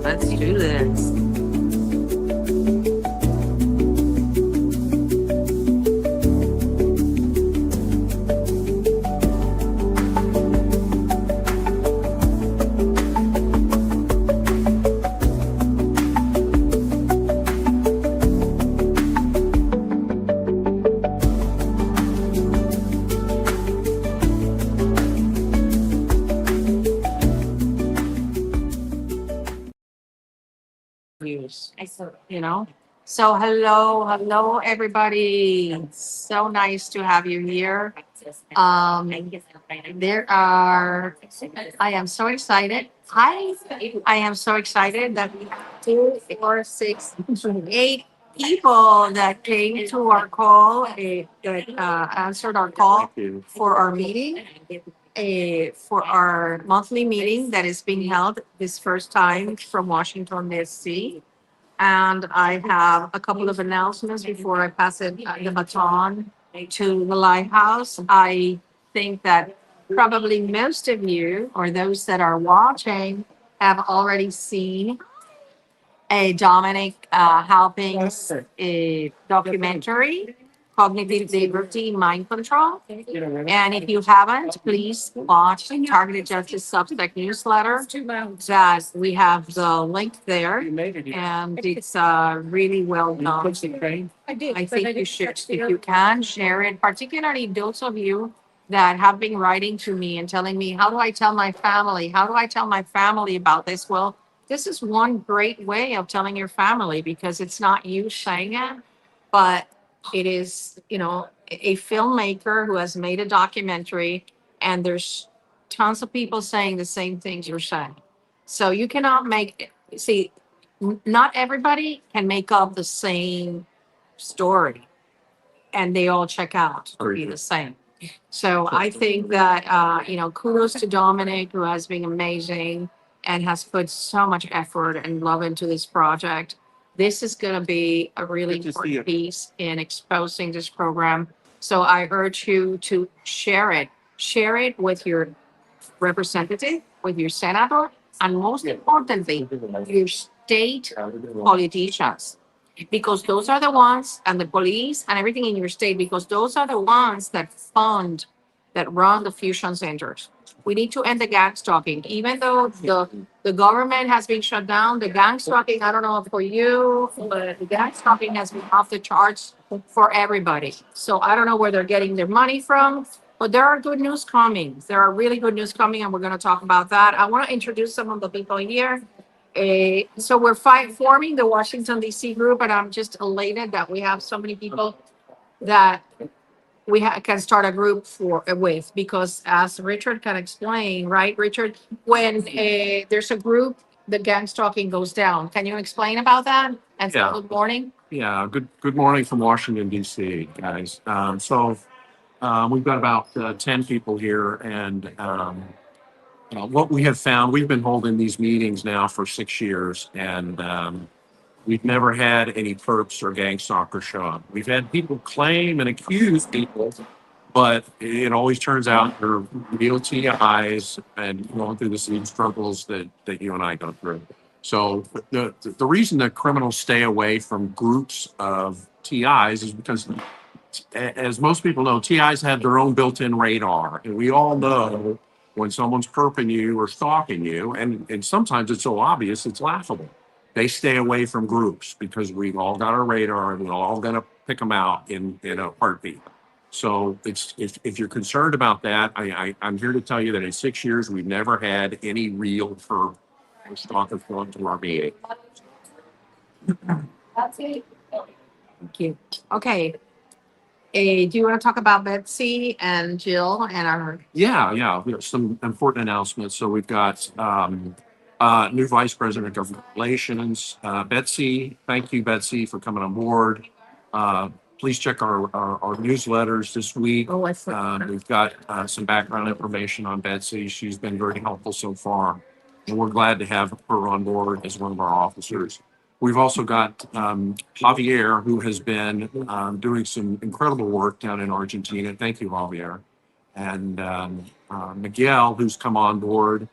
Let's do this. Use, you know. So hello everybody. So nice to have you here. Um, there are. I am so excited. I am so excited that we have 8 people that came to our call, that answered our call for our meeting, for our monthly meeting that is being held this first time from Washington, D.C. And I have a couple of announcements before I pass the baton to the Lighthouse. I think that probably most of you, or those that are watching, have already seen a Dominic Halping's a documentary, Cognitive Liberty Mind Control. And if you haven't, please watch the Targeted Justice Substack newsletter that we have the link there. And it's really well done. I think you should, if you can, share it, particularly those of you that have been writing to me and telling me, how do I tell my family? How do I tell my family about this? Well, this is one great way of telling your family, because it's not you saying it, but it is, a filmmaker who has made a documentary, and there's tons of people saying the same things you're saying. So you cannot not everybody can make up the same story and they all check out to be the same. So I think that, kudos to Dominic, who has been amazing and has put so much effort and love into this project. This is going to be a really important piece in exposing this program. So I urge you to share it. Share it with your representative, with your senator, and most importantly, your state politicians, because those are the ones, and the police and everything in your state, because those are the ones that run the fusion centers. We need to end the gang stalking. Even though the government has been shut down, the gang stalking, I don't know for you, but the gang stalking has been off the charts for everybody. So I don't know where they're getting their money from, but there are good news coming. There are really good news coming, and we're going to talk about that. I want to introduce some of the people here. So we're forming the Washington, D.C. group, and I'm just elated that we have so many people that we can start a group with, because as Richard can explain, right, Richard, when there's a group, the gang stalking goes down. Can you explain about that? And Yeah. good morning. Yeah, good morning from Washington, D.C., guys. We've got about 10 people here, and what we have found, we've been holding these meetings now for 6 years, and we've never had any perps or gang stalkers show up. We've had people claim and accuse people, but it always turns out they're real TIs and going through the same struggles that you and I go through. So the reason that criminals stay away from groups of TIs is because, as most people know, TIs have their own built-in radar, and we all know when someone's perping you or stalking you, and sometimes it's so obvious it's laughable. They stay away from groups because we've all got our radar and we're all going to pick them out in a heartbeat. So if you're concerned about that, I'm here to tell you that in 6 years we've never had any real perp or stalkers going to our meeting. That's it. Thank you. Okay. Do you want to talk about Betsy and Jill and our? Yeah. We have some important announcements. So we've got new Vice President of Government Relations, Betsy. Thank you, Betsy, for coming on board. Please check our newsletters this week. Oh, I forgot. We've got some background information on Betsy. She's been very helpful so far, and we're glad to have her on board as one of our officers. We've also got Javier, who has been doing some incredible work down in Argentina. Thank you, Javier. And Miguel, who's come on board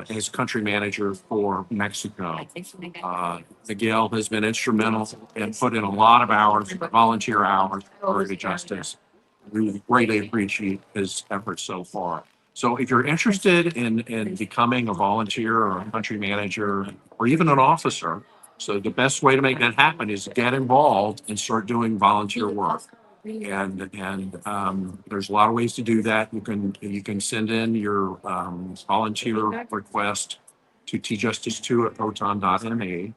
as country manager for Mexico. Miguel has been instrumental and put in a lot of hours, volunteer hours, for Targeted Justice. We greatly appreciate his efforts so far. So if you're interested in becoming a volunteer or a country manager or even an officer, so the best way to make that happen is get involved and start doing volunteer work. And there's a lot of ways to do that. You can send in your volunteer request to tjustice2@proton.me.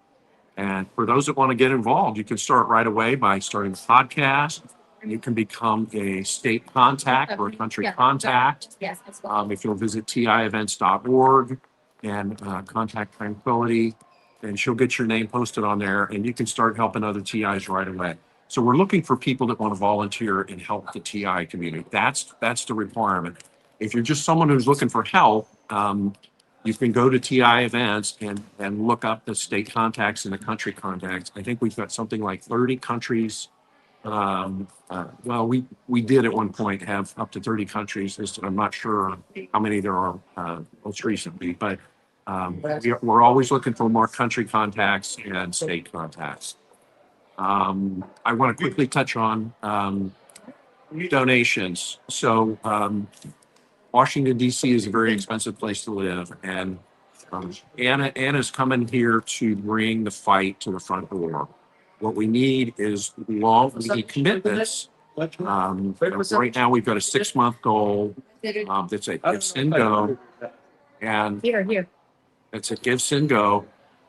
And for those that want to get involved, you can start right away by starting a podcast. You can become a state contact or a country contact. If you'll visit tievents.org and contact Tranquility, and she'll get your name posted on there, and you can start helping other TIs right away. So we're looking for people that want to volunteer and help the TI community. That's the requirement. If you're just someone who's looking for help, you can go to TI events and look up the state contacts and the country contacts. I think we've got something like 30 countries. Well, we did at one point have up to 30 countries. I'm not sure how many there are most recently, but we're always looking for more country contacts and state contacts. I want to quickly touch on donations. So Washington, D.C. is a very expensive place to live. And Anna's coming here to bring the fight to the front door. What we need is we need commitments. Right now, we've got a 6-month goal that's a give, send, go. And it's a give, send, go.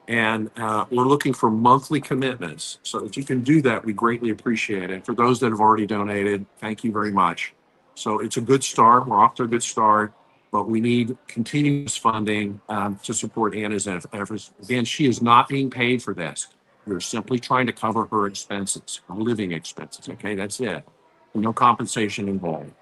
And we're looking for monthly commitments. So if you can do that, we greatly appreciate it. For those that have already donated, thank you very much. So it's a good start. We're off to a good start, but we need continuous funding to support Anna's efforts. Again, she is not being paid for this. We're simply trying to cover her expenses, her living expenses. Okay, that's it. No compensation involved.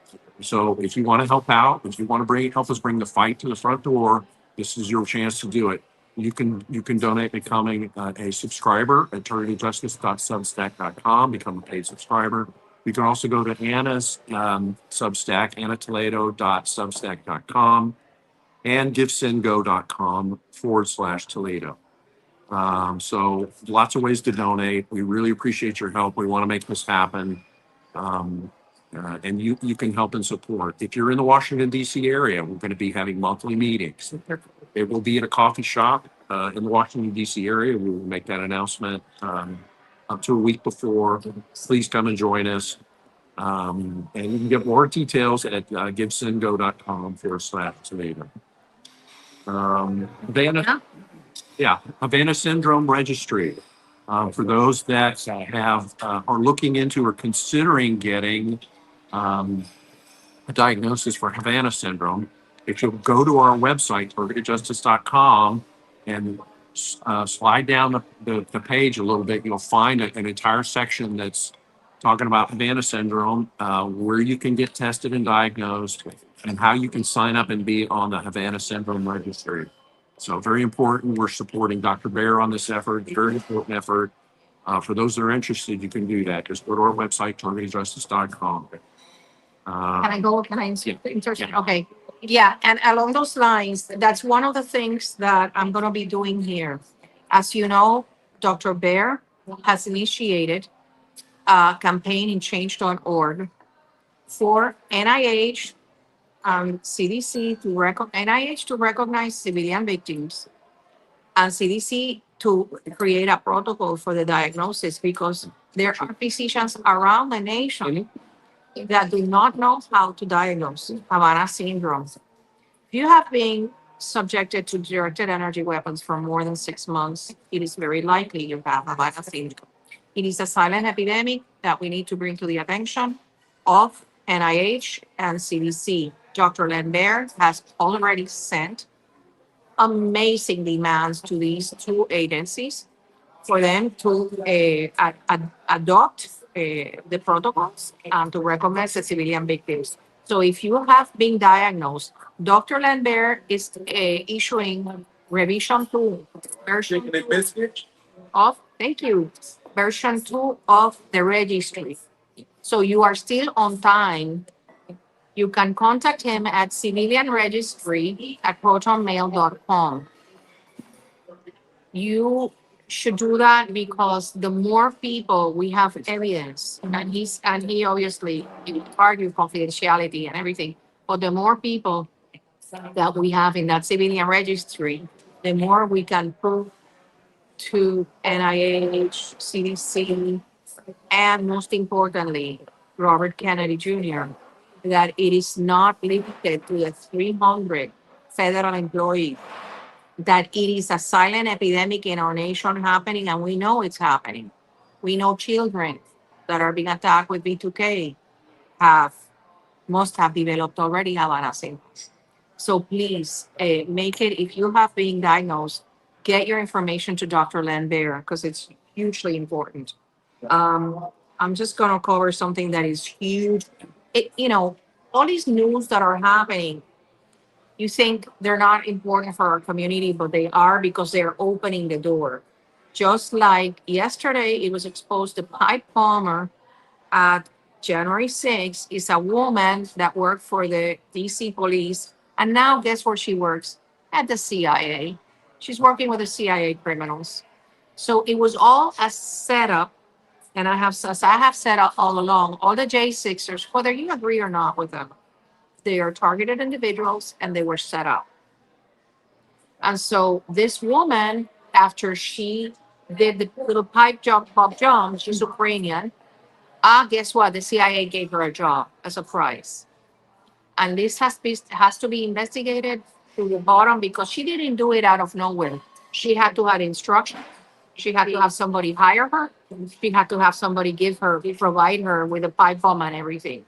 So if you want to help out, if you want to help us bring the fight to the front door, this is your chance to do it. You can donate becoming a subscriber at targetedjustice.substack.com, become a paid subscriber. You can also go to Anna's Substack, annatoledo.substack.com, and givesendgo.com/Toledo. So lots of ways to donate. We really appreciate your help. We want to make this happen. And you can help and support. If you're in the Washington, D.C. area, we're going to be having monthly meetings. It will be at a coffee shop in the Washington, D.C. area. We will make that announcement up to a week before. Please come and join us. And you can get more details at givesendgo.com/Toledo. Havana Syndrome Registry. For those that are looking into or considering getting a diagnosis for Havana syndrome, if you'll go to our website, targetedjustice.com, and slide down the page a little bit, you'll find an entire section that's talking about Havana syndrome, where you can get tested and diagnosed, and how you can sign up and be on the Havana Syndrome Registry. So very important. We're supporting Dr. Bear on this effort, very important effort. For those that are interested, you can do that. Just go to our website, targetedjustice.com. Can I go? Can I insert? Yeah. Okay. Yeah. And along those lines, that's one of the things that I'm going to be doing here. As you know, Dr. Bear has initiated a campaign in change.org for NIH and CDC NIH to recognize civilian victims and CDC to create a protocol for the diagnosis, because there are physicians around the nation that do not know how to diagnose Havana syndrome. If you have been subjected to directed energy weapons for more than 6 months, it is very likely you have Havana syndrome. It is a silent epidemic that we need to bring to the attention of NIH and CDC. Dr. Lambert has already sent amazing demands to these two agencies for them to adopt the protocols and to recognize the civilian victims. So if you have been diagnosed, Dr. Lambert is issuing revision 2 version 2 of, thank you, version 2 of the registry. So you are still on time. You can contact him at civilianregistry@protonmail.com. You should do that because the more people we have evidence, and he obviously argue confidentiality and everything, but the more people that we have in that civilian registry, the more we can prove to NIH, CDC, and most importantly, Robert Kennedy Jr., that it is not limited to the 300 federal employees, that it is a silent epidemic in our nation happening, and we know it's happening. We know children that are being attacked with B2K have must have developed already Havana symptoms. So please make it, if you have been diagnosed, get your information to Dr. Len Bear because it's hugely important. Um, I'm just going to cover something that is huge. All these news that are happening, you think they're not important for our community, but they are because they're opening the door. Just like yesterday, it was exposed the pipe bomber at January 6th is a woman that worked for the DC police. And now guess where she works? At the CIA. She's working with the CIA criminals. So it was all a setup. And as I have said all along, all the J6ers, whether you agree or not with them, they are targeted individuals and they were set up. And so this woman, after she did the little pipe jump, Bob jump, she's Ukrainian. Guess what? The CIA gave her a job as a prize. And this has to be investigated to the bottom because she didn't do it out of nowhere. She had to have instruction. She had to have somebody hire her. She had to have somebody provide her with a pipe bomb and everything.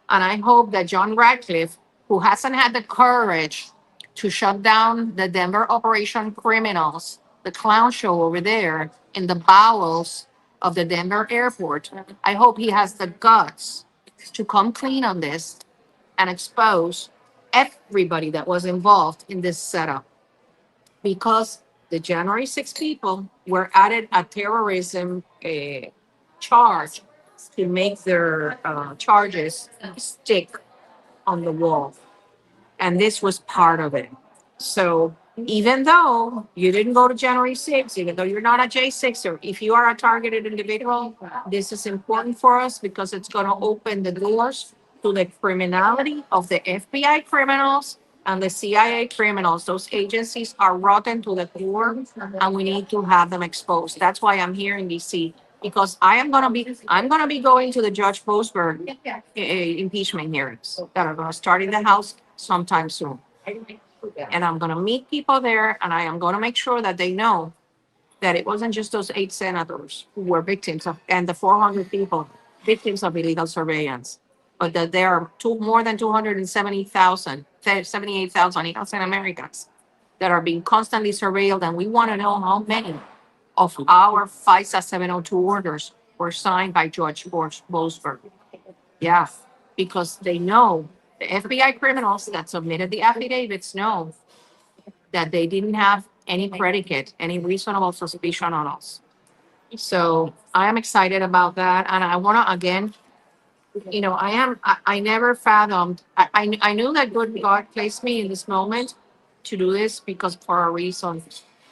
And I hope that John Radcliffe, who hasn't had the courage to shut down the Denver Operation Criminals, the clown show over there in the bowels of the Denver airport, I hope he has the guts to come clean on this and expose everybody that was involved in this setup. Because the January 6 people were added a terrorism charge to make their charges stick on the wall. And this was part of it. So even though you didn't go to January 6th, even though you're not a J6er, if you are a targeted individual, this is important for us because it's going to open the doors to the criminality of the FBI criminals and the CIA criminals. Those agencies are rotten to the core and we need to have them exposed. That's why I'm here in DC because I'm going to be going to the Judge Boasberg impeachment hearings that are going to start in the House sometime soon. And I'm going to meet people there and I am going to make sure that they know that it wasn't just those 8 senators who were victims of, and the 400 people victims of illegal surveillance, but that there are more than 78,000 innocent Americans that are being constantly surveilled. And we want to know how many of our FISA 702 orders were signed by Judge Boasberg. Yeah, because they know the FBI criminals that submitted the affidavits know that they didn't have any predicate, any reasonable suspicion on us. So I am excited about that. And I want to, again, I never fathomed, I knew that good God placed me in this moment to do this because for a reason.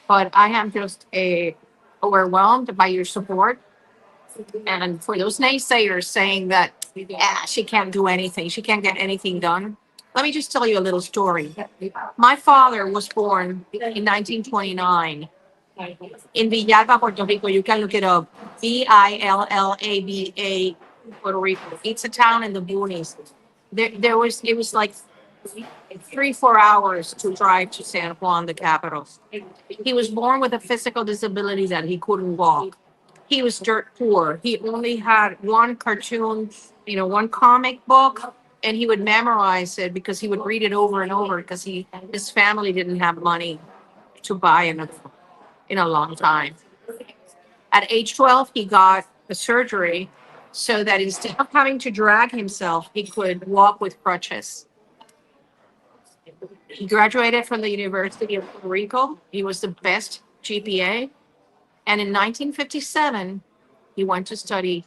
But I am just overwhelmed by your support. And for those naysayers saying that she can't do anything, she can't get anything done, let me just tell you a little story. My father was born in 1929 in Villalba, Puerto Rico. You can look it up. Villaba, Puerto Rico. It's a town in the boonies. It was like 3-4 hours to drive to San Juan, the capital. He was born with a physical disability that he couldn't walk. He was dirt poor. He only had one cartoon, one comic book, and he would memorize it because he would read it over and over because his family didn't have money to buy another in a long time. At age 12, he got a surgery so that instead of having to drag himself, he could walk with crutches. He graduated from the University of Puerto Rico. He was the best GPA. And in 1957, he went to study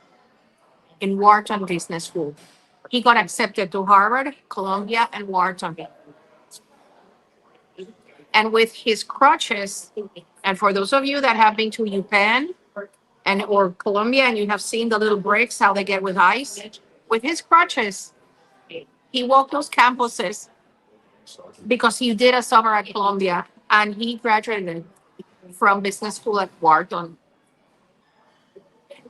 in Wharton Business School. He got accepted to Harvard, Columbia, and Wharton. And with his crutches, and for those of you that have been to UPenn and or Columbia and you have seen the little bricks, how they get with ice, with his crutches, he walked those campuses because he did a summer at Columbia and he graduated from business school at Wharton.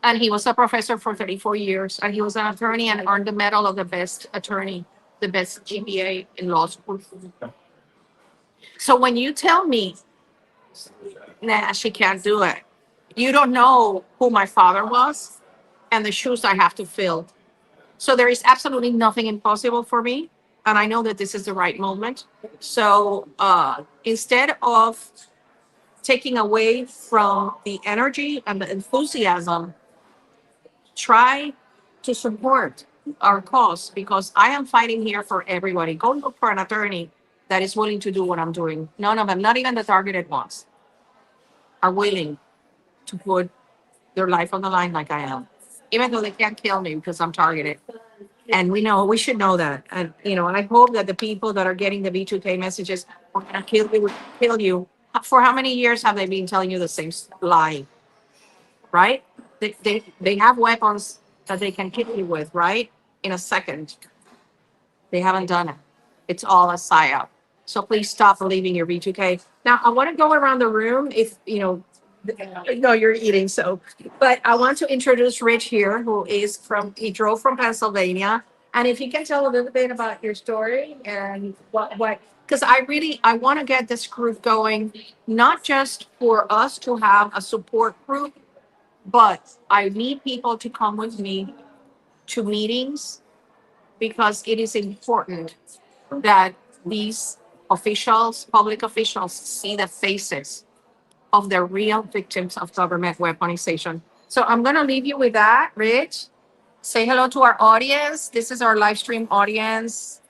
And he was a professor for 34 years and he was an attorney and earned the medal of the best attorney, the best GPA in law school. So when you tell me, nah, she can't do it, you don't know who my father was and the shoes I have to fill. So there is absolutely nothing impossible for me. And I know that this is the right moment. So instead of taking away from the energy and the enthusiasm, try to support our cause because I am fighting here for everybody. Go look for an attorney that is willing to do what I'm doing. None of them, not even the targeted ones, are willing to put their life on the line like I am, even though they can't kill me because I'm targeted. And we should know that. And, I hope that the people that are getting the B2K messages, we're going to kill you, kill you. For how many years have they been telling you the same lie? Right? They have weapons that they can kill you with, right? In a second. They haven't done it. It's all a psyop. So please stop believing your B2K. Now, I want to go around the room no, you're eating, so. But I want to introduce Rich here, he drove from Pennsylvania. And if you can tell a little bit about your story and because I want to get this group going, not just for us to have a support group, but I need people to come with me to meetings because it is important that these public officials, see the faces of the real victims of government weaponization. So I'm going to leave you with that, Rich. Say hello to our audience. This is our live stream audience.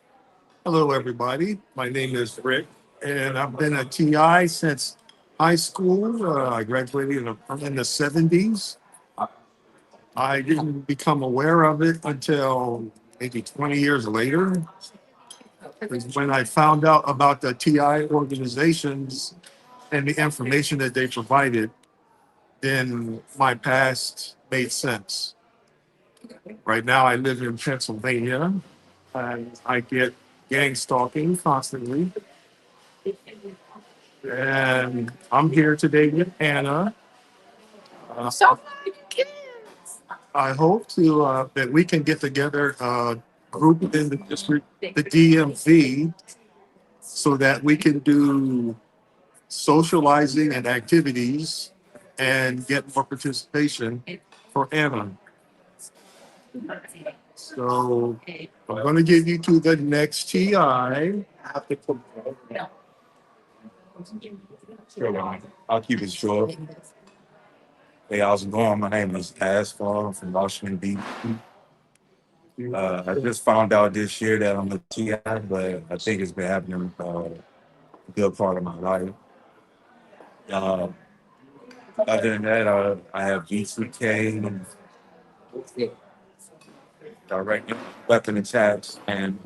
Hello, everybody. My name is Rick, and I've been a TI since high school. I graduated in the 70s. I didn't become aware of it until maybe 20 years later. Is when I found out about the TI organizations and the information that they provided, then my past made sense. Right now, I live in Pennsylvania, and I get gang stalking constantly. And I'm here today with Anna. So I hope that we can get together a group in the district, the DMV, so that we can do socializing and activities and get more participation for Anna. So I'm going to give you to the next TI. Sure, I'll keep it short. Hey, how's it going? My name is Asphalt. I'm from Washington, D.C. I just found out this year that I'm a TI, but I think it's been happening a good part of my life. Uh, Other than that, I have GCK, direct weapon attacks, and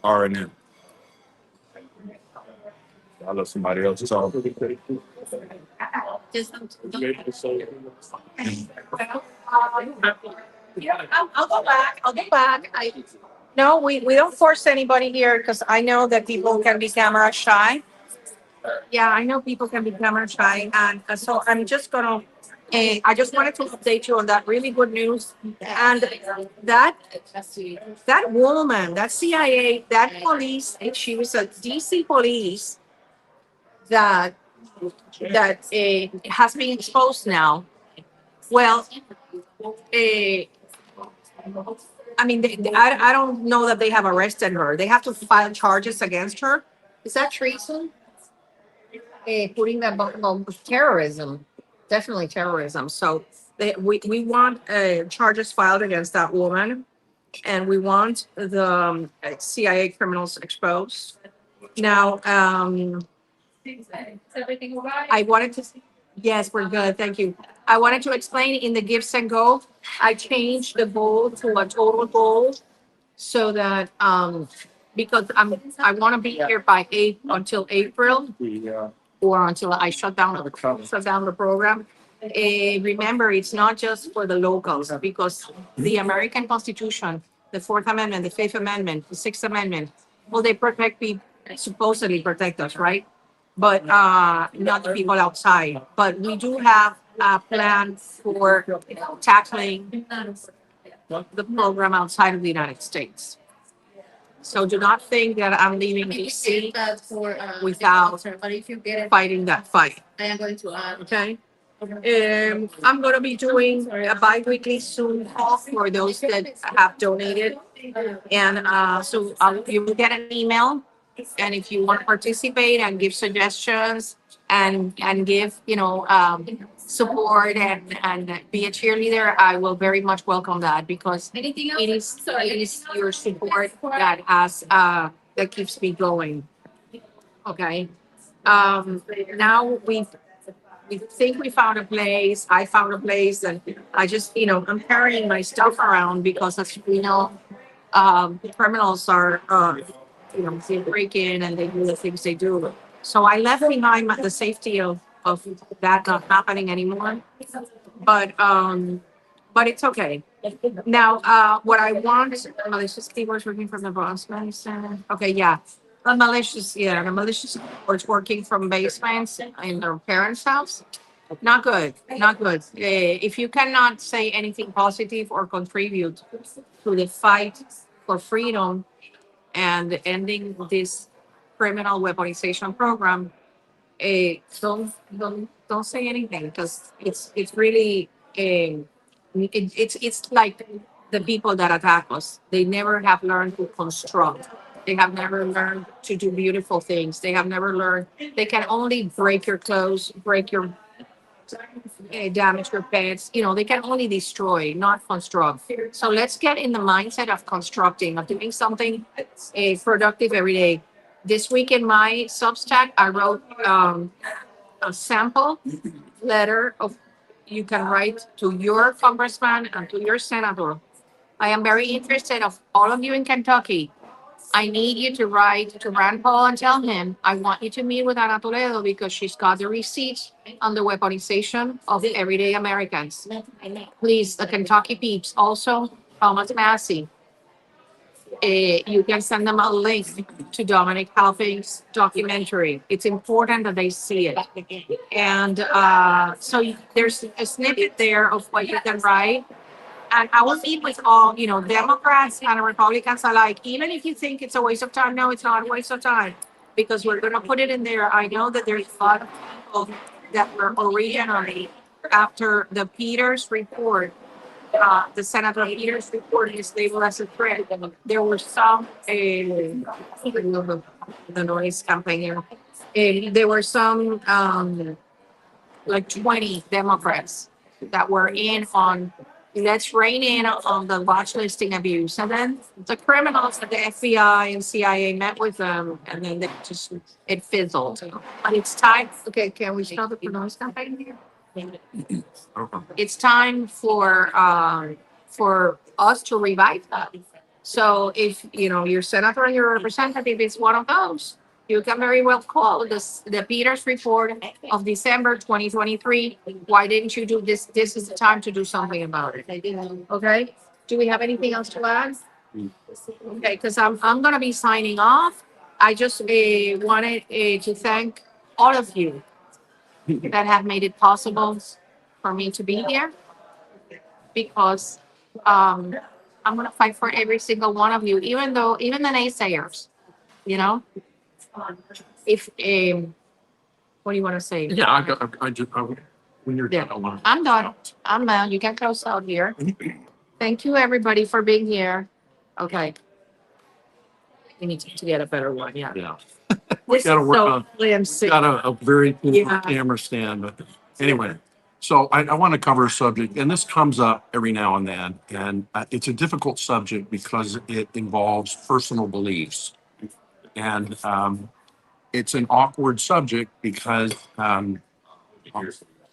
R&M. I'll let somebody else talk. just yeah, I'll go back. I'll go back. No, we don't force anybody here because I know that people can be camera shy. Yeah, I know people can be camera shy, and so I'm just gonna. I just wanted to update you on that really good news, and that woman, that CIA, that police, she was a DC police that has been exposed now. Well, I mean, I don't know that they have arrested her. They have to file charges against her. Is that treason? Putting that terrorism, definitely terrorism. So we want charges filed against that woman, and we want the CIA criminals exposed. Now, I wanted to, yes, we're good. Thank you. I wanted to explain in the Gifts and Go, I changed the goal to a total goal. so that, because I want to be here by until April, or until I shut down the program. Remember, it's not just for the locals, because the American Constitution, the Fourth Amendment, the Fifth Amendment, the Sixth Amendment, well, they supposedly protect us, right? But not the people outside. But we do have a plan for tackling the program outside of the United States. So do not think that I'm leaving DC without fighting that fight. Okay? I'm gonna be doing a bi-weekly Zoom call for those that have donated. And so you will get an email. And if you want to participate and give suggestions and give, support and be a cheerleader, I will very much welcome that, because it is your support that keeps me going. Okay. Now we think we found a place. I found a place, and I just, I'm carrying my stuff around because, as we know, criminals are, they break in and they do the things they do. So I left behind the safety of that not happening anymore. But it's okay. Now, what I want, malicious keywords working from the Boston Center. Okay, yeah. The malicious keywords working from basements in their parents' house. Not good, not good. If you cannot say anything positive or contribute to the fight for freedom and ending this criminal weaponization program, don't say anything, because it's really it's like the people that attack us. They never have learned to construct. They have never learned to do beautiful things. They have never learned. They can only break your clothes, break your damage your pets. They can only destroy, not construct. So let's get in the mindset of constructing, of doing something productive every day. This week in my Substack, I wrote a sample letter of you can write to your congressman and to your senator. I am very interested of all of you in Kentucky. I need you to write to Rand Paul and tell him, I want you to meet with Ana Toledo because she's got the receipts on the weaponization of everyday Americans. Please, the Kentucky peeps, also Thomas Massey. You can send them a link to Dominic Halfing's documentary. It's important that they see it. And there's a snippet there of what you can write. And I will meet with all, Democrats and Republicans alike. Even if you think it's a waste of time, no, it's not a waste of time, because we're going to put it in there. I know that there's a lot of people that were originally after the Peters report. The Senator Peters report is labeled as a threat. There were some, the noise campaign here. There were some, like 20 Democrats that were in on, let's rein in on the watch listing abuse. And then the criminals at the FBI and CIA met with them, and then it fizzled. But it's time, okay, can we start the noise campaign here? It's time for us to revive that. So if, your senator and your representative is one of those, you can very well call the Peters report of December 2023. Why didn't you do this? This is the time to do something about it. Okay? Do we have anything else to add? Okay, because I'm gonna be signing off. I just wanted to thank all of you that have made it possible for me to be here, because I'm gonna fight for every single one of you, even the naysayers, you know? If, what do you want to say? Yeah, when you're Yeah. done, I want. I'm done. I'm done. You can close out here. Thank you, everybody, for being here. Okay. We need to get a better one, yeah. Yeah. This gotta is work so on- flimsy. Got a very cool Yeah. camera stand, but anyway. So I want to cover a subject, and this comes up every now and then, and it's a difficult subject because it involves personal beliefs. And it's an awkward subject because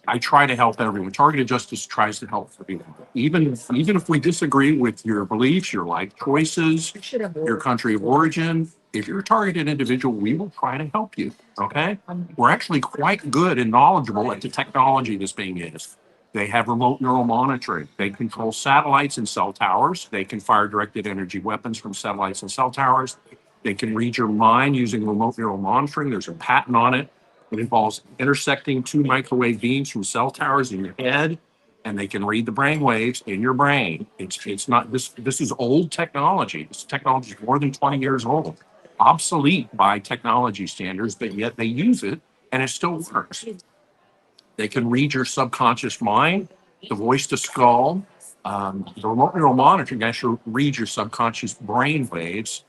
I try to help everyone. Targeted justice tries to help everyone. Even if we disagree with your beliefs, your life choices, your country of origin, if you're a targeted individual, we will try to help you. Okay? We're actually quite good and knowledgeable at the technology that's being used. They have remote neural monitoring. They control satellites and cell towers. They can fire directed energy weapons from satellites and cell towers. They can read your mind using remote neural monitoring. There's a patent on it. It involves intersecting two microwave beams from cell towers in your head, and they can read the brain waves in your brain. It's not this. This is old technology. This technology is more than 20 years old, obsolete by technology standards, but yet they use it and it still works. They can read your subconscious mind, the voice to skull. The remote neural monitoring actually reads your subconscious brain waves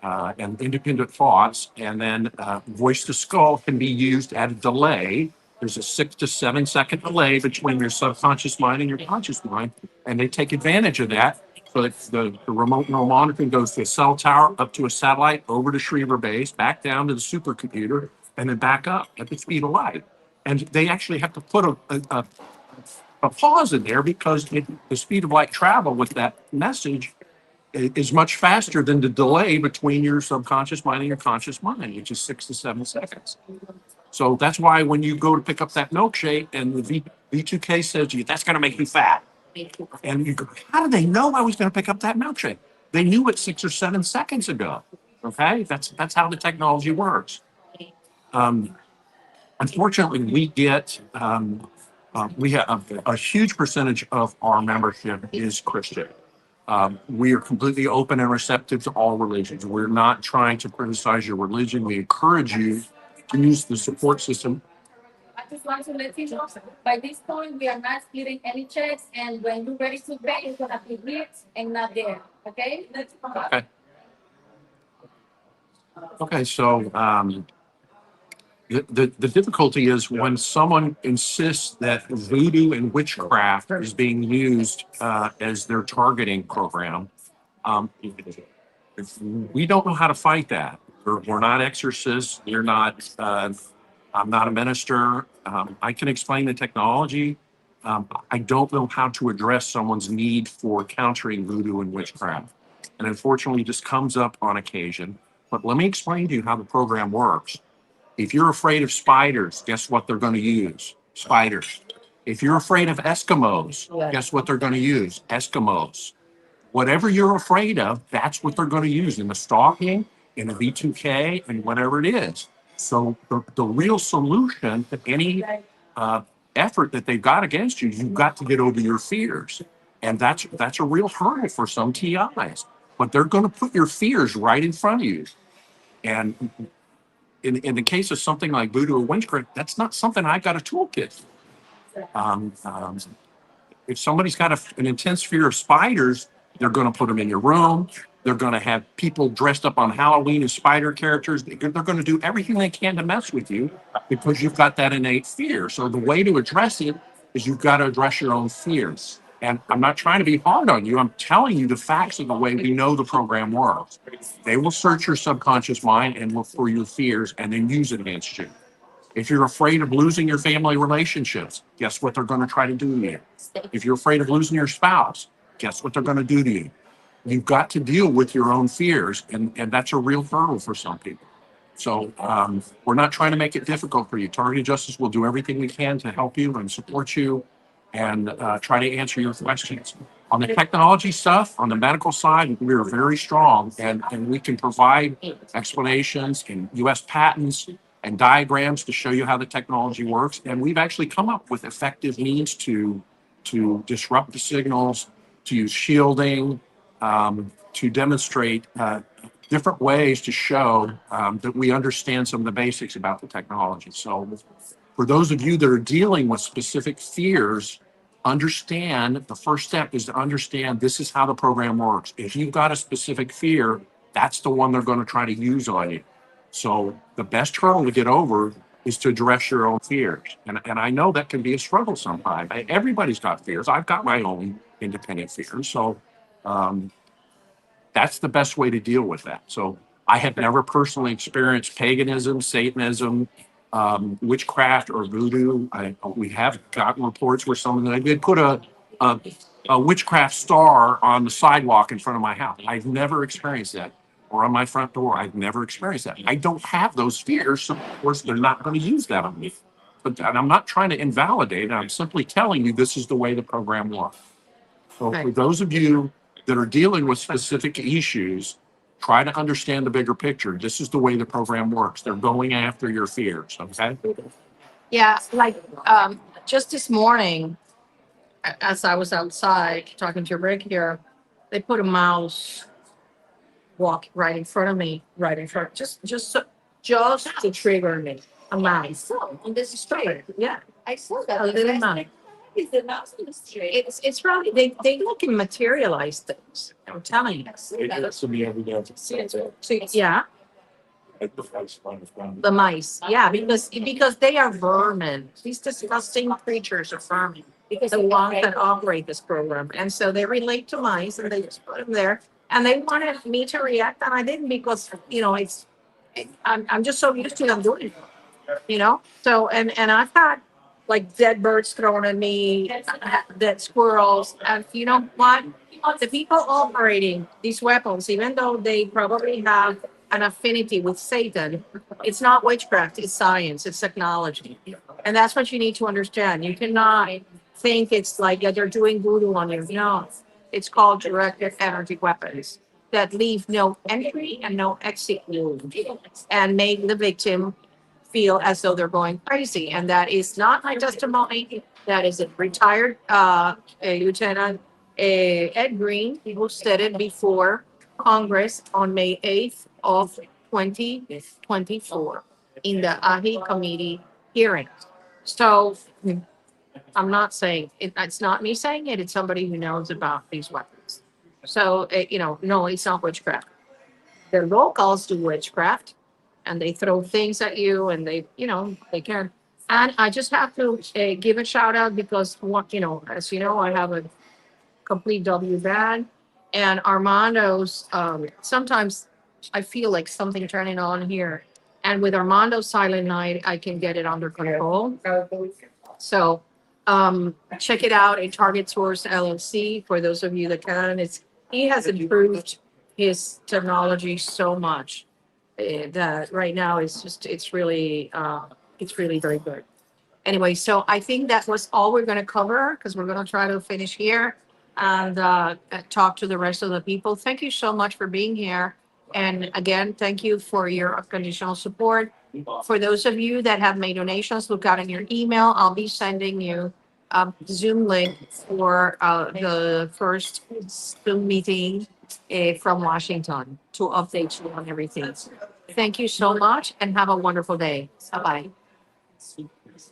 and independent thoughts. And then voice to skull can be used at a delay. There's a 6 to 7 second delay between your subconscious mind and your conscious mind. And they take advantage of that. So that the remote neural monitoring goes to a cell tower, up to a satellite, over to Schriever base, back down to the supercomputer, and then back up at the speed of light. And they actually have to put a pause in there because the speed of light travel with that message is much faster than the delay between your subconscious mind and your conscious mind, which is 6 to 7 seconds. So that's why when you go to pick up that milkshake and the V2K says to you, that's going to make you fat. And you go, how did they know I was going to pick up that milkshake? They knew it 6 or 7 seconds ago. Okay, that's how the technology works. Unfortunately, we have a huge percentage of our membership is Christian. We are completely open and receptive to all religions. We're not trying to criticize your religion. We encourage you to use the support system. I just want to let you know, by this point, we are not splitting any checks, and when you're ready to pay, it's gonna be here and not there, okay? Okay. Okay, so the difficulty is when someone insists that voodoo and witchcraft is being used as their targeting program. We don't know how to fight that. We're not exorcists. You're not. I'm not a minister. I can explain the technology. I don't know how to address someone's need for countering voodoo and witchcraft. And unfortunately, this comes up on occasion. But let me explain to you how the program works. If you're afraid of spiders, guess what they're going to use? Spiders. If you're afraid of Eskimos, guess what they're going to use? Eskimos. Whatever you're afraid of, that's what they're going to use in the stalking, in the V2K, and whatever it is. So the real solution to any effort that they've got against you, you've got to get over your fears. And that's a real hurdle for some TIs. But they're going to put your fears right in front of you. And in the case of something like voodoo or witchcraft, that's not something I've got a toolkit. Um, um, if somebody's got an intense fear of spiders, they're going to put them in your room. They're going to have people dressed up on Halloween as spider characters. They're going to do everything they can to mess with you because you've got that innate fear. So the way to address it is you've got to address your own fears. And I'm not trying to be hard on you. I'm telling you the facts of the way we know the program works. They will search your subconscious mind and look for your fears and then use it against you. If you're afraid of losing your family relationships, guess what they're going to try to do to you? If you're afraid of losing your spouse, guess what they're going to do to you? You've got to deal with your own fears, and that's a real hurdle for some people. So we're not trying to make it difficult for you. Targeted Justice will do everything we can to help you and support you and try to answer your questions. On the technology stuff, on the medical side, we are very strong and we can provide explanations in US patents and diagrams to show you how the technology works. And we've actually come up with effective means to disrupt the signals, to use shielding, to demonstrate different ways to show that we understand some of the basics about the technology. So for those of you that are dealing with specific fears, understand the first step is to understand this is how the program works. If you've got a specific fear, that's the one they're going to try to use on you. So the best hurdle to get over is to address your own fears. And I know that can be a struggle sometimes. Everybody's got fears. I've got my own independent fears. So that's the best way to deal with that. So I have never personally experienced paganism, Satanism, witchcraft or voodoo. We have gotten reports where someone, they did put a, a witchcraft star on the sidewalk in front of my house. I've never experienced that. Or on my front door. I've never experienced that. I don't have those fears, so of course they're not going to use that on me. But and I'm not trying to invalidate it. I'm simply telling you this is the way the program works. So for Right. those of you that are dealing with specific issues, try to understand the bigger picture. This is the way the program works. They're going after your fears, okay? Yeah, like, just this morning, as I was outside talking to Rick here, they put a mouse walk right in front of me, right in front, just to trigger me. A mouse. So, on this Straight, street, yeah. I saw that. A little mouse. Is the mouse on the street? It's really, they look and materialize things. I'm telling you. It's to me every day. So, yeah, the mice, yeah, because they are vermin. These disgusting creatures are vermin. Because the ones that operate this program. And so they relate to mice and they just put them there. And they wanted me to react and I didn't because, I'm just so used to them doing it, So, and I've had like dead birds thrown at me, dead squirrels. And you know what? The people operating these weapons, even though they probably have an affinity with Satan, it's not witchcraft, it's science, it's technology. And that's what you need to understand. You cannot think it's like that they're doing voodoo on you. No, it's called directed energy weapons that leave no entry and no exit wound and make the victim feel as though they're going crazy. And that is not my testimony. That is a retired Lieutenant Ed Green, who said it before Congress on May 8th of 2024 in the AHI committee hearing. So I'm not saying, it's not me saying it, it's somebody who knows about these weapons. So, no, it's not witchcraft. The locals do witchcraft and they throw things at you and they can. And I just have to give a shout out because as you know, I have a complete W band and Armando's, sometimes I feel like something turning on here. And with Armando's Silent Night, I can get it under control. So, check it out at Target Source LLC for those of you that can. He has improved his technology so much that right now it's really very good. Anyway, so I think that was all we're going to cover because we're going to try to finish here and talk to the rest of the people. Thank you so much for being here. And again, thank you for your unconditional support. For those of you that have made donations, look out in your email. I'll be sending you a Zoom link for the first Zoom meeting from Washington to update you on everything. Thank you so much and have a wonderful day. Bye-bye.